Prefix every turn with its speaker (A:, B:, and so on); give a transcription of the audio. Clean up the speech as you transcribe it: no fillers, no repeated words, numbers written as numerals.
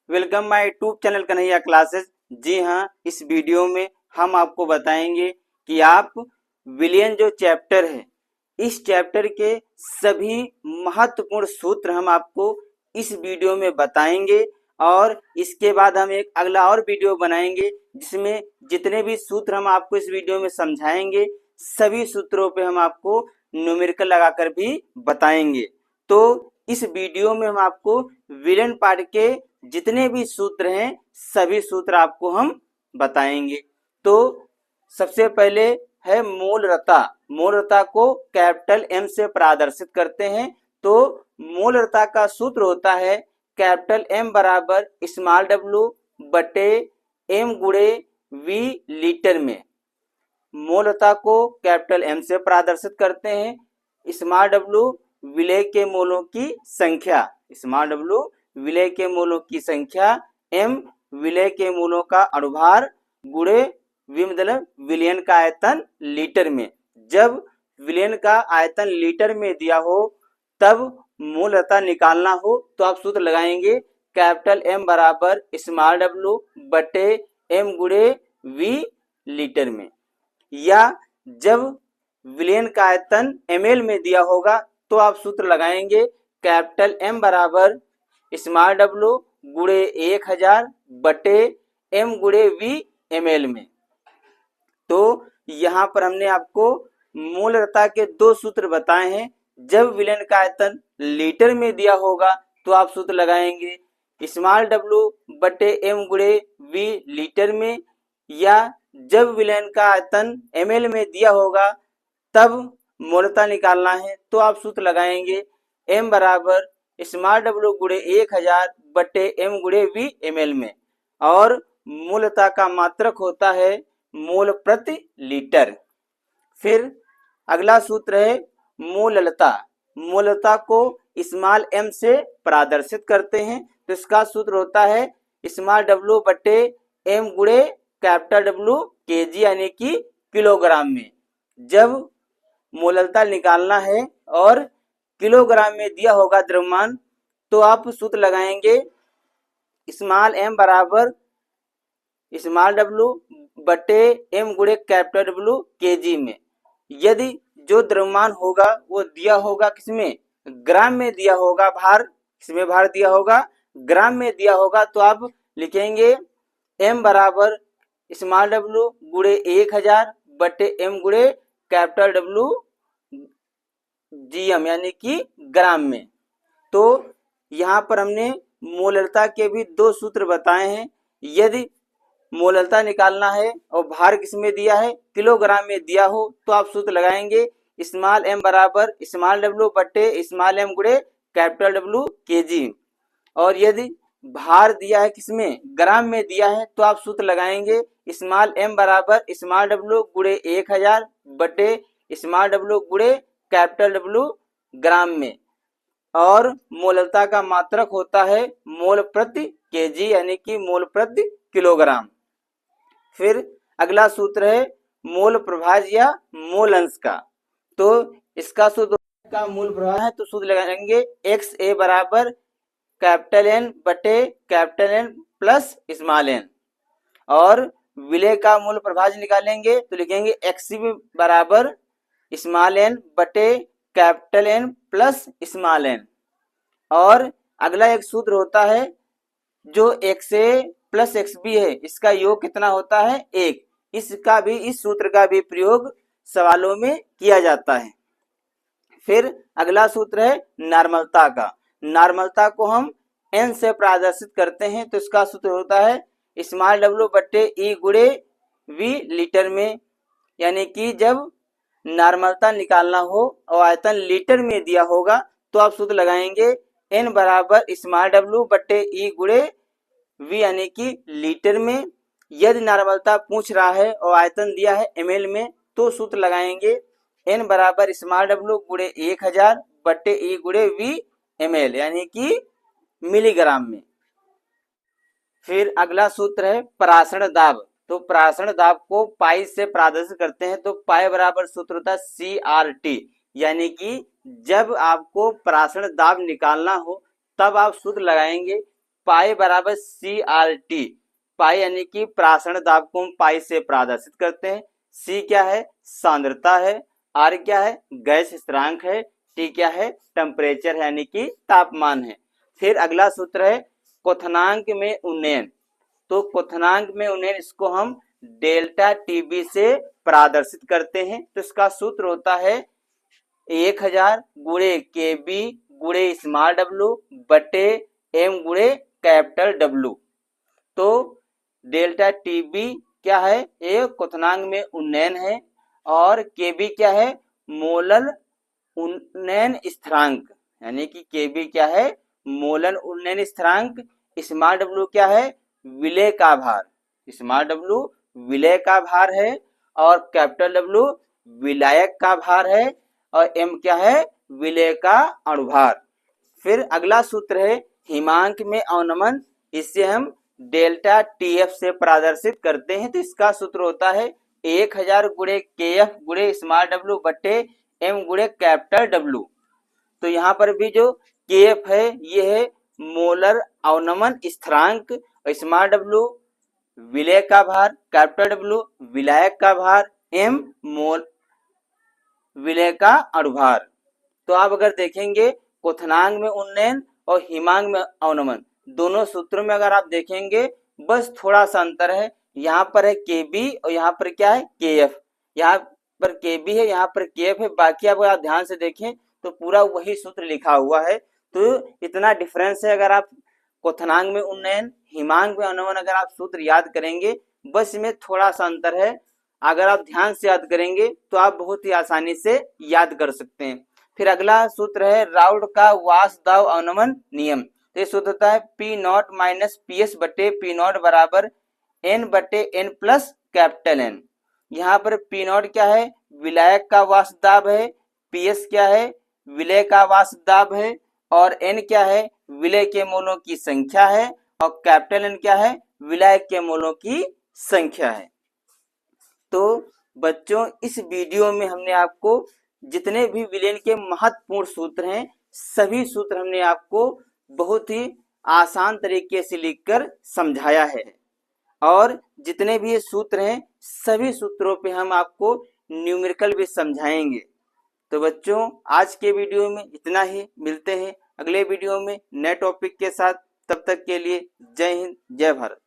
A: Welcome my YouTube channel Kanhaiya classes. जी हाँ, इस वीडियो में हम आपको बताएंगे कि आप विलियन जो चैप्टर है, इस चैप्टर के सभी महत्वपूर्ण सूत्र हम आपको इस वीडियो में बताएंगे और इसके बाद हम एक अगला और वीडियो बनाएंगे जिसमें जितने भी सूत्र हम आपको इस वीडियो में समझाएंगे, सभी सूत्रों पे हम आपको न्यूमेरिकल लगाकर भी बताएंगे। तो इस वीडियो में हम आपको विलियन पार्ट के जितने भी सूत्र हैं, सभी सूत्र आपको हम बताएंगे। तो सबसे पहले है मूलरता। मूलरता को कैपिटल एम से प्रदर्शित करते हैं। तो मूलरता का सूत्र होता है कैपिटल एम बराबर स्मॉल डब्ल्यू बटे एम गुणे वी लीटर में। मूलरता को कैपिटल एम से प्रदर्शित करते हैं। स्मॉल डब्ल्यू विलय के मोलों की संख्या, स्मॉल डब्ल्यू विलय के मोलों की संख्या, एम विलय के मोलों का अनुभार गुणे वी मतलब विलयन का आयतन लीटर में। जब विलयन का आयतन लीटर में दिया हो तब मूलरता निकालना हो तो आप सूत्र लगाएंगे कैपिटल एम बराबर स्मॉल डब्ल्यू बटे एम गुणे वी लीटर में। या जब विलयन का आयतन ml में दिया होगा तो आप सूत्र लगाएंगे कैपिटल M बराबर स्मॉल डब्ल्यू गुणे 1000 बटे m गुणे v ml में। तो यहाँ पर हमने आपको मूलरता के दो सूत्र बताए हैं। जब विलयन का आयतन लीटर में दिया होगा तो आप सूत्र लगाएंगे स्मॉल डब्ल्यू बटे m गुणे v लीटर में। या जब विलयन का आयतन ml में दिया होगा तब मूलरता निकालना है तो आप सूत्र लगाएंगे m बराबर स्मॉल डब्ल्यू गुणे 1000 बटे m गुणे v ml में। और मूलरता का मात्रक होता है मोल प्रति लीटर। फिर अगला सूत्र है मूललता। मूललता को स्मॉल m से प्रदर्शित करते हैं तो इसका सूत्र होता है स्मॉल डब्ल्यू बटे m गुणे कैपिटल डब्ल्यू केजी यानी कि किलोग्राम में। जब मूललता निकालना है और किलोग्राम में दिया होगा द्रव्यमान तो आप सूत्र लगाएंगे स्मॉल m बराबर स्मॉल डब्ल्यू बटे m गुणे कैपिटल डब्ल्यू केजी में। यदि जो द्रव्यमान होगा वो दिया होगा किसमें, ग्राम में दिया होगा, भार किसमें भार दिया होगा, ग्राम में दिया होगा तो आप लिखेंगे m बराबर स्मॉल डब्ल्यू गुणे 1000 बटे m गुणे कैपिटल डब्ल्यू जीएम यानी कि ग्राम में। तो यहाँ पर हमने मूलरता के भी दो सूत्र बताए हैं। यदि मूलरता निकालना है और भार किसमें दिया है, किलोग्राम में दिया हो तो आप सूत्र लगाएंगे स्मॉल m बराबर स्मॉल डब्ल्यू बटे स्मॉल m गुणे कैपिटल डब्ल्यू केजी। और यदि भार दिया है किसमें, ग्राम में दिया है तो आप सूत्र लगाएंगे स्मॉल m बराबर स्मॉल डब्ल्यू गुणे 1000 बटे स्मॉल डब्ल्यू गुणे कैपिटल डब्ल्यू ग्राम में। और मूलरता का मात्रक होता है मोल प्रति केजी यानी कि मोल प्रति किलोग्राम। फिर अगला सूत्र है मोल प्रभाज या मोल अंश का। तो इसका सूत्र का मूल प्रभाज है तो सूत्र लगाएंगे एक्स ए बराबर कैपिटल एन बटे capital N plus small N. और विलय का मूल प्रभाज निकालेंगे तो लिखेंगे एक्स बराबर स्मॉल एन बटे capital N plus small N. और अगला एक सूत्र होता है जो X A plus X B है, इसका योग कितना होता है, 1। इसका भी, इस सूत्र का भी प्रयोग सवालों में किया जाता है। फिर अगला सूत्र है नॉर्मलता का। नॉर्मलता को हम n से प्रदर्शित करते हैं तो इसका सूत्र होता है स्मॉल डब्ल्यू बटे ई गुणे वी लीटर में। यानी कि जब नॉर्मलता निकालना हो और आयतन लीटर में दिया होगा तो आप सूत्र लगाएंगे n बराबर स्मॉल डब्ल्यू बटे ई गुणे वी यानी कि लीटर में। यदि नॉर्मलता पूछ रहा है और आयतन दिया है ml में तो सूत्र लगाएंगे n बराबर स्मॉल डब्ल्यू गुणे 1000 बटे ई गुणे वी ml यानी कि मिलीग्राम में। फिर अगला सूत्र है प्रासरण दाब। तो प्रासरण दाब को पाई से प्रदर्शित करते हैं तो पाई बराबर सूत्र होता है CRT। यानी कि जब आपको प्रासरण दाब निकालना हो तब आप सूत्र लगाएंगे पाई बराबर CRT, पाई यानी कि प्रासरण दाब को हम पाई से प्रदर्शित करते हैं। C क्या है? सांद्रता है। R क्या है? गैस स्थिरांक है। T क्या है? टेम्परेचर है यानी कि तापमान है। फिर अगला सूत्र है क्वथनांक में उन्नयन। तो क्वथनांक में उन्नयन इसको हम डेल्टा टीबी से प्रदर्शित करते हैं। तो इसका सूत्र होता है 1000 गुणे केबी गुणे स्मॉल डब्लू बटे एम गुणे कैपिटल डब्लू। तो डेल्टा टीबी क्या है? एक क्वथनांक में उन्नयन है, और केबी क्या है? मोलर उन्नयन स्थिरांक, यानी कि केबी क्या है? मोलर उन्नयन स्थिरांक। स्मॉल डब्लू क्या है? विलय का भार, स्मॉल डब्लू विलय का भार है, और कैपिटल डब्लू विलायक का भार है, और एम क्या है? विलय का अणुभार। फिर अगला सूत्र है हिमांक में अवनमन, इससे हम डेल्टा टीएफ से प्रदर्शित करते हैं। तो इसका सूत्र होता है 1000 गुणे केएफ गुणे स्मॉल डब्लू बटे एम गुणे कैपिटल डब्लू। तो यहाँ पर भी जो केएफ है ये है मोलर अवनमन स्थिरांक, स्मॉल डब्लू विलय का भार, कैपिटल डब्लू विलायक का भार, एम मोल विलय का अणुभार। तो आप अगर देखेंगे क्वथनांक में उन्नयन और हिमांक में अवनमन दोनों सूत्रों में अगर आप देखेंगे बस थोड़ा सा अंतर है। यहाँ पर है केबी और यहाँ पर क्या है? केएफ। यहाँ पर केबी है, यहाँ पर केएफ है। बाकी अगर आप ध्यान से देखें तो पूरा वही सूत्र लिखा हुआ है। तो इतना डिफरेंस है। अगर आप क्वथनांक में उन्नयन हिमांक में अवनमन अगर आप सूत्र याद करेंगे, बस इसमें थोड़ा सा अंतर है। अगर आप ध्यान से याद करेंगे तो आप बहुत ही आसानी से याद कर सकते हैं। फिर अगला सूत्र है राउड का वाष्प-दाब अवनमन नियम। तो ये सूत्र होता है P not minus P S बटे पी नॉट बराबर एन बटे एन प्लस कैपिटल एन। यहाँ पर पी नॉट क्या है? विलायक का वाष्प दाब है, पी एस क्या है? विलय का वाष्प दाब है, और एन क्या है? विलय के मोलों की संख्या है, और कैपिटल एन क्या है? विलायक के मोलों की संख्या है। तो बच्चों इस वीडियो में हमने आपको जितने भी विलयन के महत्वपूर्ण सूत्र हैं सभी सूत्र हमने आपको बहुत ही आसान तरीके से लिखकर समझाया है, और जितने भी ये सूत्र हैं सभी सूत्रों पे हम आपको न्यूमेरिकल भी समझाएंगे। तो बच्चों आज के वीडियो में इतना ही, मिलते हैं अगले वीडियो में नए टॉपिक के साथ। तब तक के लिए जय हिंद, जय भारत।